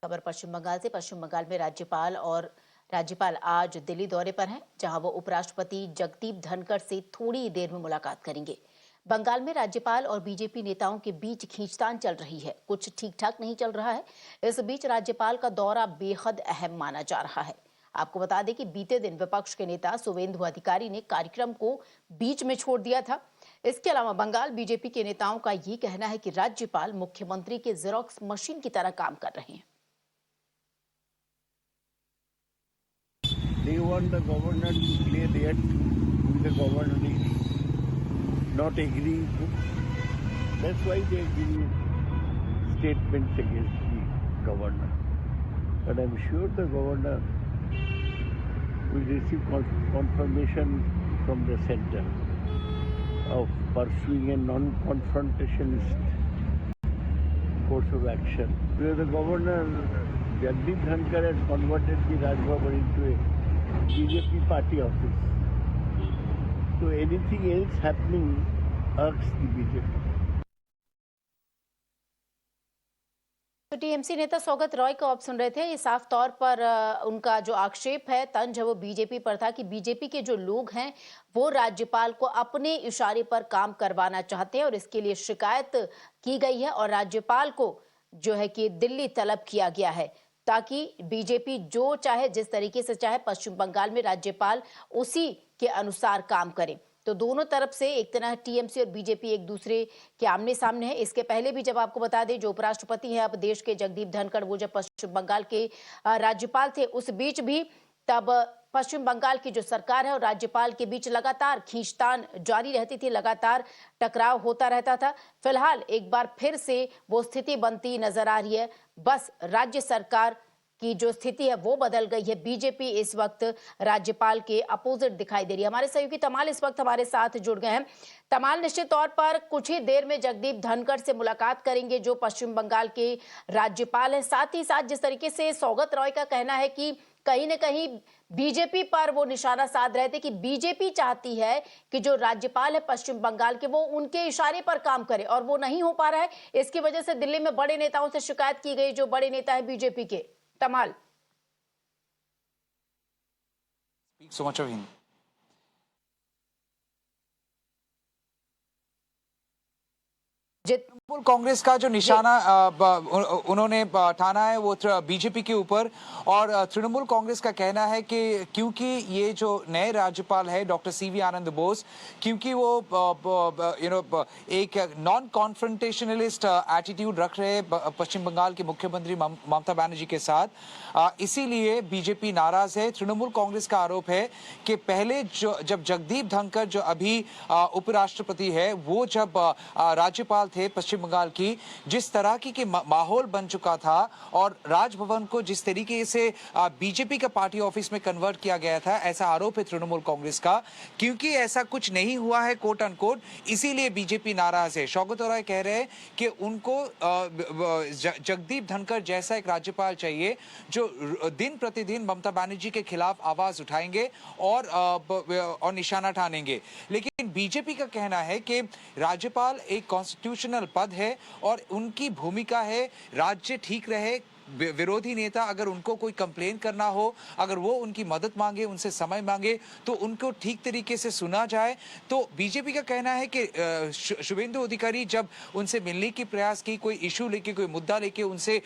खबर पश्चिम बंगाल से। पश्चिम बंगाल में राज्यपाल आज दिल्ली दौरे पर हैं, जहां वो उपराष्ट्रपति जगदीप धनखड़ से थोड़ी देर में मुलाकात करेंगे। बंगाल में राज्यपाल और बीजेपी नेताओं के बीच खींचतान चल रही है, कुछ ठीक ठाक नहीं चल रहा है। इस बीच राज्यपाल का दौरा बेहद अहम माना जा रहा है। आपको बता दें कि बीते दिन विपक्ष के नेता शुवेंदु अधिकारी ने कार्यक्रम को बीच में छोड़ दिया था। इसके अलावा बंगाल बीजेपी के नेताओं का ये कहना है कि राज्यपाल मुख्यमंत्री के जेरोक्स मशीन की तरह काम कर रहे हैं। They want the governor to play their who the governor is not agreeing to. That's why they are giving statements against the governor. But I'm sure the governor will receive confirmation from the center of pursuing a non-confrontationist course of action. Where the governor Jagdeep Dhankar had converted the Raj Bhavan into a BJP party office. So anything else happening irks the BJP. तो TMC नेता सौगत रॉय को आप सुन रहे थे। ये साफ तौर पर उनका जो आक्षेप है, तंज है, वो बीजेपी पर था कि बीजेपी के जो लोग हैं वो राज्यपाल को अपने इशारे पर काम करवाना चाहते हैं और इसके लिए शिकायत की गई है और राज्यपाल को जो है कि दिल्ली तलब किया गया है, ताकि बीजेपी जो चाहे, जिस तरीके से चाहे, पश्चिम बंगाल में राज्यपाल उसी के अनुसार काम करे। तो दोनों तरफ से एक तरह टीएमसी और बीजेपी एक दूसरे के आमने सामने है। इसके पहले भी जब आपको बता दें, जो उपराष्ट्रपति हैं अब देश के जगदीप धनखड़, वो जब पश्चिम बंगाल के राज्यपाल थे, उस बीच भी तब पश्चिम बंगाल की जो सरकार है और राज्यपाल के बीच लगातार खींचतान जारी रहती थी, लगातार टकराव होता रहता था। फिलहाल एक बार फिर से वो स्थिति बनती नजर आ रही है। बस राज्य सरकार की जो स्थिति है वो बदल गई है। बीजेपी इस वक्त राज्यपाल के अपोजिट दिखाई दे रही है। हमारे सहयोगी तमाल इस वक्त हमारे साथ जुड़ गए हैं। तमाल, निश्चित तौर पर कुछ ही देर में जगदीप धनखड़ से मुलाकात करेंगे जो पश्चिम बंगाल के राज्यपाल हैं। साथ ही साथ जिस तरीके से सौगत रॉय का कहना है कि कहीं न कहीं बीजेपी पर वो निशाना साध रहे थे कि बीजेपी चाहती है कि जो राज्यपाल है पश्चिम बंगाल के, वो उनके इशारे पर काम करे और वो नहीं हो पा रहा है। इसकी वजह से दिल्ली में बड़े नेताओं से शिकायत की गई, जो बड़े नेता है बीजेपी के। तमाल, Speak so much of him. Trinamool Congress का जो निशाना उन्होंने ठाना है वो बीजेपी के ऊपर, और तृणमूल कांग्रेस का कहना है कि क्योंकि ये जो नए राज्यपाल है डॉक्टर सीवी आनंद बोस, क्योंकि वो एक नॉन कॉन्फ्रंटेशनलिस्ट एटीट्यूड रख रहे हैं पश्चिम बंगाल के मुख्यमंत्री ममता बनर्जी के साथ, इसीलिए बीजेपी नाराज है। तृणमूल कांग्रेस का आरोप है कि पहले जब जगदीप धनखड़, जो अभी उपराष्ट्रपति है, वो जब राज्यपाल थे पश्चिम बंगाल की, जिस तरह की माहौल बन चुका था और राजभवन को जिस तरीके से बीजेपी का पार्टी ऑफिस में कन्वर्ट किया गया था, ऐसा आरोप है तृणमूल कांग्रेस का। क्योंकि ऐसा कुछ नहीं हुआ है कोट अनकोट, इसीलिए बीजेपी नाराज है। शौकत रॉय कह रहे हैं कि उनको जगदीप धनखड़ जैसा एक राज्यपाल चाहिए जो दिन प्रतिदिन ममता बनर्जी के खिलाफ आवाज उठाएंगे और निशाना ठानेंगे। लेकिन बीजेपी का कहना है कि राज्यपाल एक कॉन्स्टिट्यूशनल पद है और उनकी भूमिका है राज्य ठीक रहे। विरोधी नेता अगर उनको कोई कंप्लेन करना हो, अगर वो उनकी मदद मांगे, उनसे समय मांगे, तो उनको ठीक तरीके से सुना जाए। तो बीजेपी का कहना है कि शुवेंदु अधिकारी जब उनसे मिलने की प्रयास की, कोई इशू लेके, कोई मुद्दा लेके उनसे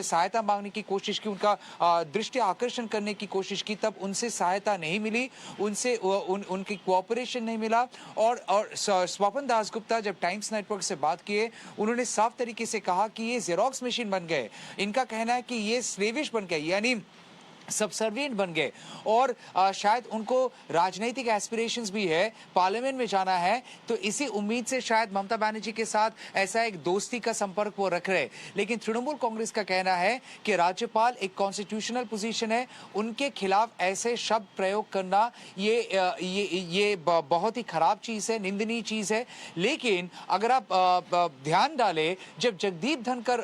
सहायता मांगने की कोशिश की, उनका दृष्टि आकर्षण करने की कोशिश की, तब उनसे सहायता नहीं मिली, उनसे उनकी कोऑपरेशन नहीं मिला। और स्वपन दासगुप्ता जब टाइम्स नेटवर्क से बात किए, उन्होंने साफ तरीके से कहा कि ये जेरोक्स मशीन बन गए। इनका कहना है कि ये स्लेविश बन गए, यानी सबसर्विएंट बन गए, और शायद उनको राजनीतिक एस्पिरेशंस भी है, पार्लियामेंट में जाना है, तो इसी उम्मीद से शायद ममता बनर्जी के साथ ऐसा एक दोस्ती का संपर्क वो रख रहे। लेकिन तृणमूल कांग्रेस का कहना है कि राज्यपाल एक कॉन्स्टिट्यूशनल पोजीशन है, उनके खिलाफ ऐसे शब्द प्रयोग करना ये बहुत ही खराब चीज है, निंदनीय चीज है। लेकिन अगर आप ध्यान डालें, जब जगदीप धनखड़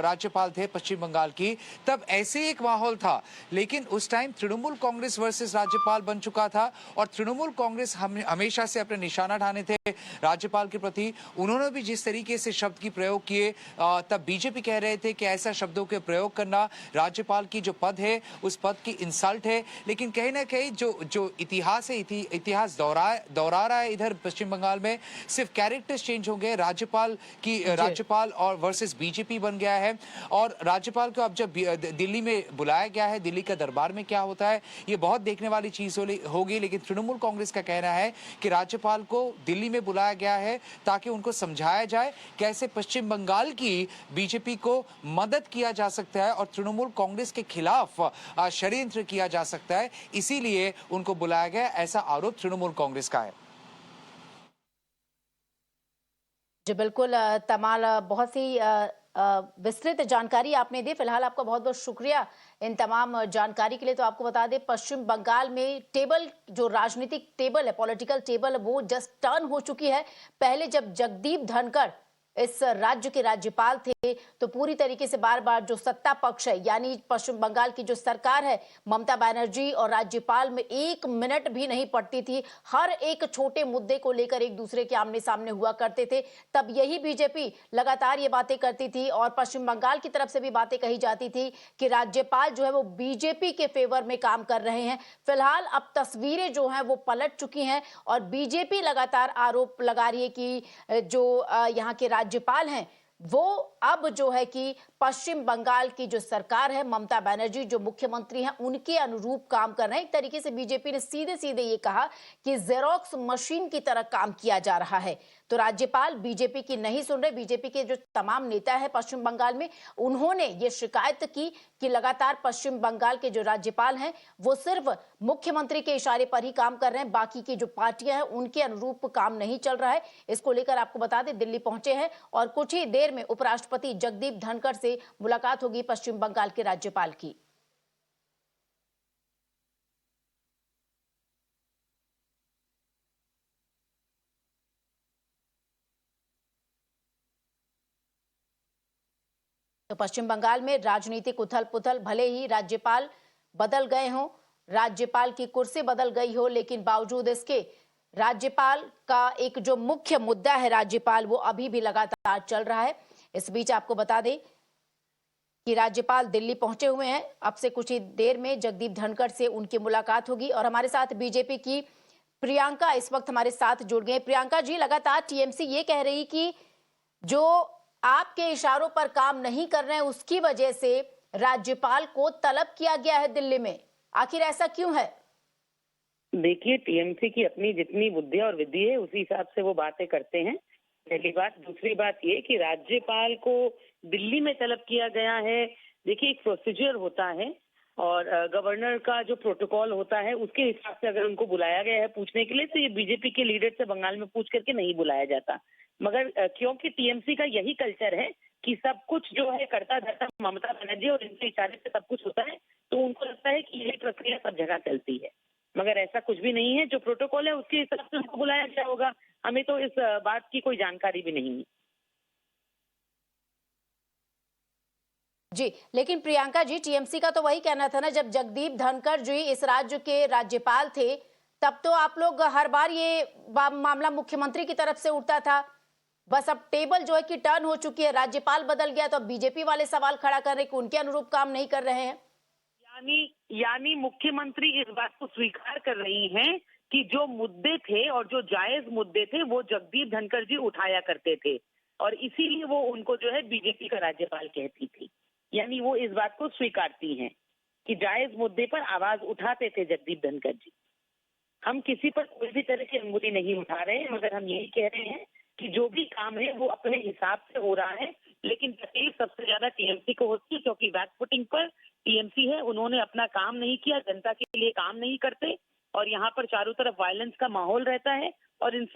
राज्यपाल थे पश्चिम बंगाल की, तब ऐसे एक माहौल था लेकिन उस टाइम तृणमूल कांग्रेस वर्सेस राज्यपाल बन चुका था और तृणमूल कांग्रेस हमेशा से अपने निशाना ठाने थे राज्यपाल के प्रति। उन्होंने भी जिस तरीके से शब्द की प्रयोग किए, तब बीजेपी कह रहे थे कि ऐसा शब्दों के प्रयोग करना राज्यपाल की जो पद है उस पद की इंसल्ट है। लेकिन कहीं ना कहीं जो इतिहास है, इतिहास दोहरा रहा है इधर पश्चिम बंगाल में। सिर्फ कैरेक्टर्स चेंज हो गए, राज्यपाल और वर्सेस बीजेपी बन गया है। और राज्यपाल को अब जब दिल्ली में बुलाया गया है, दिल्ली का दरबार में क्या होता है ये बहुत देखने वाली चीज होगी। लेकिन तृणमूल कांग्रेस का कहना है कि राज्यपाल को दिल्ली में बुलाया गया है ताकि उनको समझाया जाए कैसे पश्चिम बंगाल की बीजेपी को मदद किया जा सकता है और तृणमूल कांग्रेस के खिलाफ षड्यंत्र किया जा सकता है, इसीलिए उनको बुलाया गया, ऐसा आरोप तृणमूल कांग्रेस का है। जी बिल्कुल, तमाल बहुत सी विस्तृत जानकारी आपने दी। फिलहाल आपका बहुत बहुत शुक्रिया इन तमाम जानकारी के लिए। तो आपको बता दें, पश्चिम बंगाल में टेबल, जो राजनीतिक टेबल है, पॉलिटिकल टेबल, वो जस्ट टर्न हो चुकी है। पहले जब जगदीप धनखड़ इस राज्य के राज्यपाल थे तो पूरी तरीके से बार बार जो सत्ता पक्ष है, यानी पश्चिम बंगाल की जो सरकार है, ममता बनर्जी और राज्यपाल में एक मिनट भी नहीं पड़ती थी। हर एक छोटे मुद्दे को लेकर एक दूसरे के आमने सामने हुआ करते थे। तब यही बीजेपी लगातार ये बातें करती थी और पश्चिम बंगाल की तरफ से भी बातें कही जाती थी कि राज्यपाल जो है वो बीजेपी के फेवर में काम कर रहे हैं। फिलहाल अब तस्वीरें जो हैं वो पलट चुकी हैं और बीजेपी लगातार आरोप लगा रही है कि जो यहाँ के राज्यपाल हैं वो अब जो है कि पश्चिम बंगाल की जो सरकार है, ममता बनर्जी जो मुख्यमंत्री हैं, उनके अनुरूप काम कर रहे हैं। एक तरीके से बीजेपी ने सीधे सीधे ये कहा कि जेरोक्स मशीन की तरह काम किया जा रहा है। तो राज्यपाल बीजेपी की नहीं सुन रहे। बीजेपी के जो तमाम नेता है पश्चिम बंगाल में, उन्होंने ये शिकायत की कि लगातार पश्चिम बंगाल के जो राज्यपाल हैं वो सिर्फ मुख्यमंत्री के इशारे पर ही काम कर रहे हैं, बाकी की जो पार्टियां हैं उनके अनुरूप काम नहीं चल रहा है। इसको लेकर आपको बता दें, दिल्ली पहुंचे हैं और कुछ ही देर में उपराष्ट्रपति जगदीप धनखड़ से मुलाकात होगी पश्चिम बंगाल के राज्यपाल की। तो पश्चिम बंगाल में राजनीतिक उथल पुथल, भले ही राज्यपाल बदल गए हों, राज्यपाल की कुर्सी बदल गई हो, लेकिन बावजूद इसके राज्यपाल का एक जो मुख्य मुद्दा है राज्यपाल, वो अभी भी लगातार चल रहा है। इस बीच आपको बता दें कि राज्यपाल दिल्ली पहुंचे हुए हैं। अब से कुछ ही देर में जगदीप धनखड़ से उनकी मुलाकात होगी और हमारे साथ बीजेपी की प्रियंका इस वक्त हमारे साथ जुड़ गए। प्रियंका जी, लगातार टीएमसी ये कह रही कि जो आपके इशारों पर काम नहीं कर रहे हैं उसकी वजह से राज्यपाल को तलब किया गया है दिल्ली में, आखिर ऐसा क्यों है? देखिए, टीएमसी की अपनी जितनी बुद्धि और विधि है उसी हिसाब से वो बातें करते हैं, पहली बात। दूसरी बात ये कि राज्यपाल को दिल्ली में तलब किया गया है। देखिए, एक प्रोसीजर होता है और गवर्नर का जो प्रोटोकॉल होता है उसके हिसाब से अगर उनको बुलाया गया है पूछने के लिए, तो ये बीजेपी के लीडर से बंगाल में पूछ करके नहीं बुलाया जाता। मगर क्योंकि टीएमसी का यही कल्चर है कि सब कुछ जो है करता धरता ममता बनर्जी और इनके इशारे से सब कुछ होता है, तो उनको लगता है कि यही प्रक्रिया सब जगह चलती है। मगर ऐसा कुछ भी नहीं है। जो प्रोटोकॉल है उसके हिसाब से उनको बुलाया गया होगा। हमें तो इस बात की कोई जानकारी भी नहीं है। जी, लेकिन प्रियंका जी, टीएमसी का तो वही कहना था ना, जब जगदीप धनखड़ जी इस राज्य के राज्यपाल थे तब तो आप लोग हर बार ये मामला मुख्यमंत्री की तरफ से उठता था। बस अब टेबल जो है कि टर्न हो चुकी है, राज्यपाल बदल गया तो अब बीजेपी वाले सवाल खड़ा कर रहे हैं कि उनके अनुरूप काम नहीं कर रहे हैं। यानी मुख्यमंत्री इस बात को स्वीकार कर रही हैं कि जो मुद्दे थे और जो जायज मुद्दे थे वो जगदीप धनखड़ जी उठाया करते थे और इसीलिए वो उनको जो है बीजेपी का राज्यपाल कहती थी। यानी वो इस बात को स्वीकारती हैं कि जायज मुद्दे पर आवाज उठाते थे जगदीप धनखड़ जी। हम किसी पर कोई भी तरह की अंगुली नहीं उठा रहे हैं, मगर हम यही कह रहे हैं कि जो भी काम है वो अपने हिसाब से हो रहा है। लेकिन तकलीफ सबसे ज्यादा टीएमसी को होती है क्योंकि बैकफुटिंग पर टीएमसी है। उन्होंने अपना काम नहीं किया, जनता के लिए काम नहीं करते और यहाँ पर चारों तरफ वायलेंस का माहौल रहता है और इन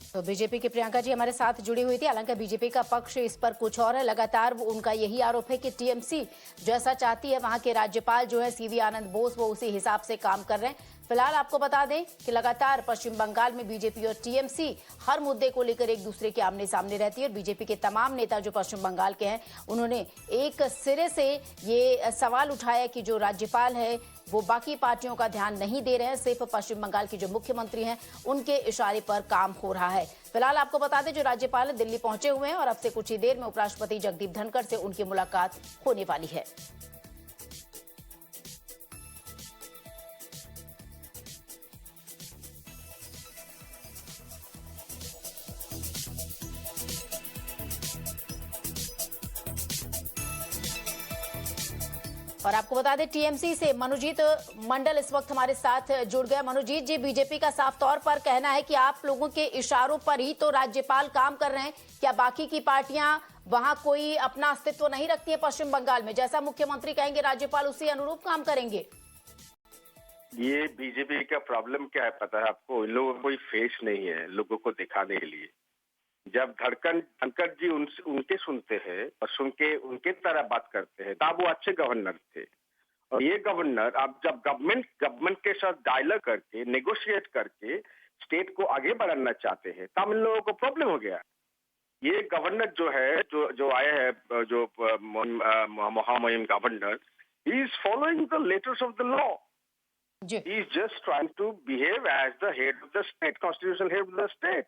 तो बीजेपी की प्रियंका जी हमारे साथ जुड़ी हुई थी। हालांकि बीजेपी का पक्ष इस पर कुछ और है। लगातार उनका यही आरोप है कि टीएमसी जैसा चाहती है वहां के राज्यपाल जो है सीवी आनंद बोस, वो उसी हिसाब से काम कर रहे हैं। फिलहाल आपको बता दें कि लगातार पश्चिम बंगाल में बीजेपी और टीएमसी हर मुद्दे को लेकर एक दूसरे के आमने सामने रहती है और बीजेपी के तमाम नेता जो पश्चिम बंगाल के हैं उन्होंने एक सिरे से ये सवाल उठाया कि जो राज्यपाल है वो बाकी पार्टियों का ध्यान नहीं दे रहे हैं, सिर्फ पश्चिम बंगाल की जो मुख्यमंत्री हैं उनके इशारे पर काम हो रहा है। फिलहाल आपको बता दें जो राज्यपाल दिल्ली पहुंचे हुए हैं और अब से कुछ ही देर में उपराष्ट्रपति जगदीप धनखड़ से उनकी मुलाकात होने वाली है। और आपको बता दें टीएमसी से मनोजीत मंडल इस वक्त हमारे साथ जुड़ गए। मनोजीत जी, बीजेपी का साफ तौर पर कहना है कि आप लोगों के इशारों पर ही तो राज्यपाल काम कर रहे हैं, क्या बाकी की पार्टियां वहां कोई अपना अस्तित्व नहीं रखती है पश्चिम बंगाल में? जैसा मुख्यमंत्री कहेंगे राज्यपाल उसी अनुरूप काम करेंगे। ये बीजेपी का प्रॉब्लम क्या है पता है आपको? इन लोगों को कोई फेस नहीं है लोगों को दिखाने के लिए। जब धनखड़ जी उनके सुनते हैं और सुन के उनके तरह बात करते हैं तब वो अच्छे गवर्नर थे। और ये गवर्नर अब जब गवर्नमेंट के साथ डायलॉग करके नेगोशिएट करके स्टेट को आगे बढ़ाना चाहते हैं तब इन लोगों को प्रॉब्लम हो गया। ये गवर्नर जो है जो आए हैं जो महामहिम governor, he is following the letters of the law. He is just trying to behave as the head of the state, constitutional head of the state.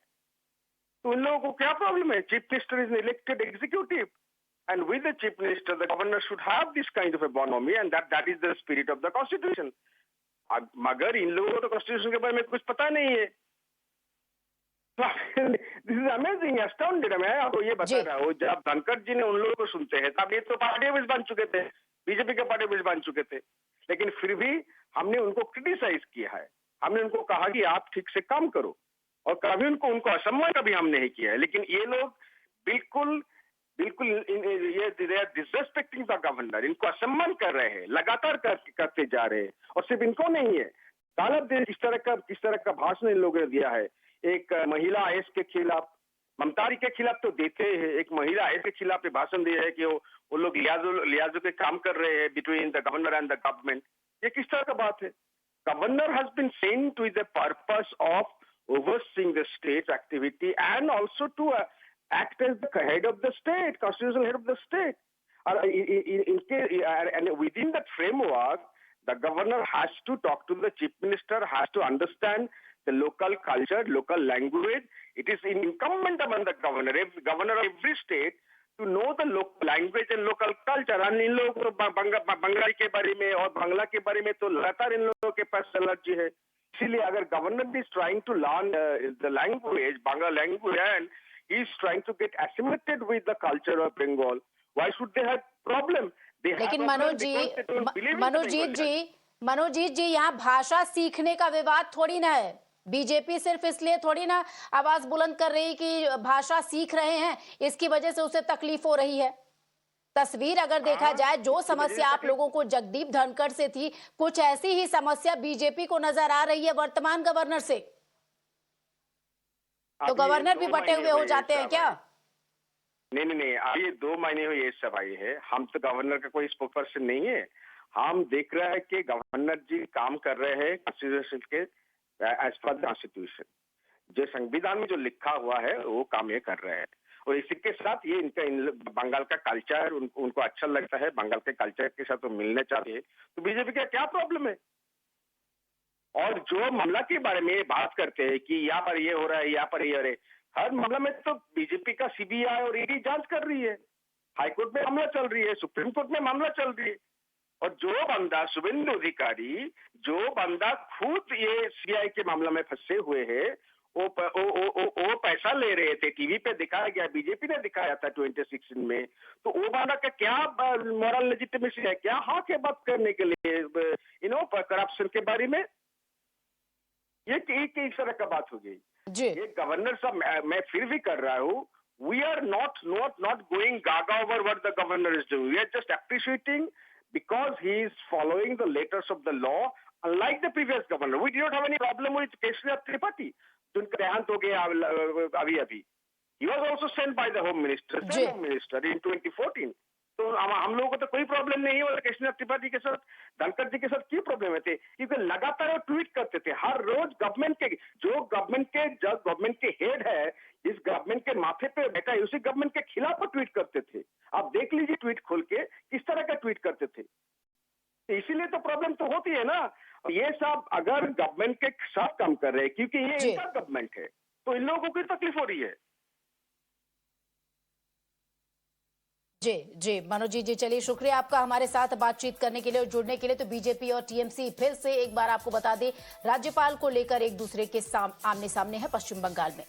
तो इन लोगों को क्या प्रॉब्लम है? Chief minister is elected executive and with the chief minister the governor should have this kind of economy and that is the spirit of the constitution. मगर इन लोगों को तो constitution के बारे में कुछ पता नहीं है। This is amazing, अस्टाउंडेड। मैं आपको ये बता रहा हूँ, जब धनखड़ जी ने उन लोगों को सुनते हैं तब ये तो पार्टी ऑफिस बन चुके थे, बीजेपी के पार्टी ऑफिस बन चुके थे, लेकिन फिर भी हमने उनको क्रिटिसाइज किया है। हमने उनको कहा कि आप ठीक से काम करो और कभी उनको असम्मान कभी हम नहीं किया है। लेकिन ये लोग बिल्कुल ये डिसरेस्पेक्टिंग द गवर्नर, इनको असम्मान कर रहे हैं, लगातार करते जा रहे हैं। और सिर्फ इनको नहीं है, तालब देश किस तरह का भाषण इन लोगों ने दिया है। एक महिला आईएएस के खिलाफ, ममता के खिलाफ तो देते हैं, एक महिला आईएएस के खिलाफ भाषण दिया है कि वो लोग लियाजो के काम कर रहे हैं between the governor and the government. ये किस तरह का बात है? Governor has been sent with the purpose of overseeing the state's activity and also to act as the head of the state, constitutional head of the state. And within that framework, the governor has to talk to the chief minister, has to understand the local culture, local language. It is incumbent upon the governor of every state to know the local language and local culture. And इन लोगों को बंगाली के बारे में और बांग्ला के बारे में तो लगातार इन लोगों के पास एलर्जी है। इसीलिए अगर governor is trying to learn the language, Bangla language, and he is trying to get assimilated with the culture of Bengal, why should they have problem? लेकिन मनोजीत जी यहाँ भाषा सीखने का विवाद थोड़ी ना है। बीजेपी सिर्फ इसलिए थोड़ी ना आवाज बुलंद कर रही कि भाषा सीख रहे हैं, इसकी वजह से उसे तकलीफ हो रही है। तस्वीर अगर देखा जाए, जो समस्या आप लोगों को जगदीप धनखड़ से थी, कुछ ऐसी ही समस्या बीजेपी को नजर आ रही है वर्तमान गवर्नर से। तो गवर्नर भी बटे हुए हो जाते हैं क्या? नहीं, अभी ये 2 महीने हुए ये सब आई है। हम तो गवर्नर का कोई स्पोक पर्सन नहीं है। हम देख रहे हैं कि गवर्नर जी काम कर रहे हैं कॉन्स्टिट्यूशन के एज पर कॉन्स्टिट्यूशन, जो संविधान में जो लिखा हुआ है वो काम ये कर रहे हैं। और इसी के साथ ये बंगाल का कल्चर उनको अच्छा लगता है, बंगाल के कल्चर के साथ वो मिलने चाहते हैं, तो बीजेपी का क्या प्रॉब्लम है? और जो मामला के बारे में बात करते हैं कि यहाँ पर ये हो रहा है, यहाँ पर ये हो रहा है, हर मामला में तो बीजेपी का सीबीआई और ईडी जांच कर रही है, हाईकोर्ट में मामला चल रही है, सुप्रीम कोर्ट में मामला चल रही है। और जो बंदा शुभेंदु अधिकारी, जो बंदा खुद ये सीबीआई के मामला में फंसे हुए हैं, वो पैसा ले रहे थे, टीवी पे दिखाया गया, बीजेपी ने दिखाया था 2016 में, तो वो बंदा का क्या मॉरल लेजिटिमेसी है, क्या हक है बात करने के लिए करप्शन के बारे में? ये एक तरह का बात हो गई। ये गवर्नर साहब, मैं फिर भी कर रहा हूँ, we are not going gaga over what the governor is doing, we are just appreciating because he is following the letters of the law, unlike the previous governor. We did not have any problem with Keshav Tripathi, जिनका देहांत हो गया अभी। He was also sent by the Home Minister in 2014. तो हम लोगों को तो कोई प्रॉब्लम नहीं है केशव त्रिपाठी के साथ। धनखड़ जी के साथ क्यों प्रॉब्लम थे? क्योंकि लगातार वो ट्वीट करते थे हर रोज गवर्नमेंट के हेड है, इस गवर्नमेंट के माथे पे बैठा है, उसी गवर्नमेंट के खिलाफ वो ट्वीट करते थे। आप देख लीजिए ट्वीट खोल के किस तरह का ट्वीट करते थे। इसीलिए तो प्रॉब्लम तो होती है ना। ये सब अगर गवर्नमेंट के साथ काम कर रहे हैं, क्योंकि ये जी। इनका गवर्नमेंट है, तो इन लोगों को तकलीफ हो रही है। जी जी मनोज जी चलिए शुक्रिया आपका हमारे साथ बातचीत करने के लिए और जुड़ने के लिए। तो बीजेपी और टीएमसी फिर से एक बार आपको बता दें राज्यपाल को लेकर एक दूसरे के आमने सामने है पश्चिम बंगाल में।